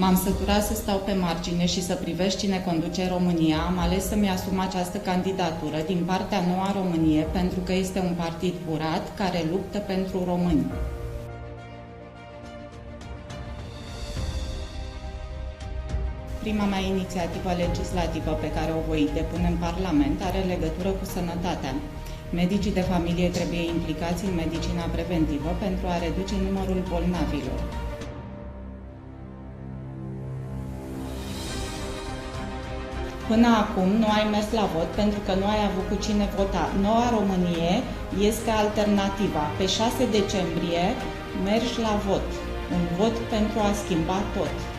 M-am săturat să stau pe margine și să privesc cine conduce România. Am ales să-mi asum această candidatură din partea Noua Românie pentru că este un partid curat care luptă pentru români. Prima mea inițiativă legislativă pe care o voi depune în Parlament are legătură cu sănătatea. Medicii de familie trebuie implicați în medicina preventivă pentru a reduce numărul bolnavilor. Până acum nu ai mers la vot pentru că nu ai avut cu cine vota. Noua Românie este alternativa. Pe 6 decembrie mergi la vot. Un vot pentru a schimba tot.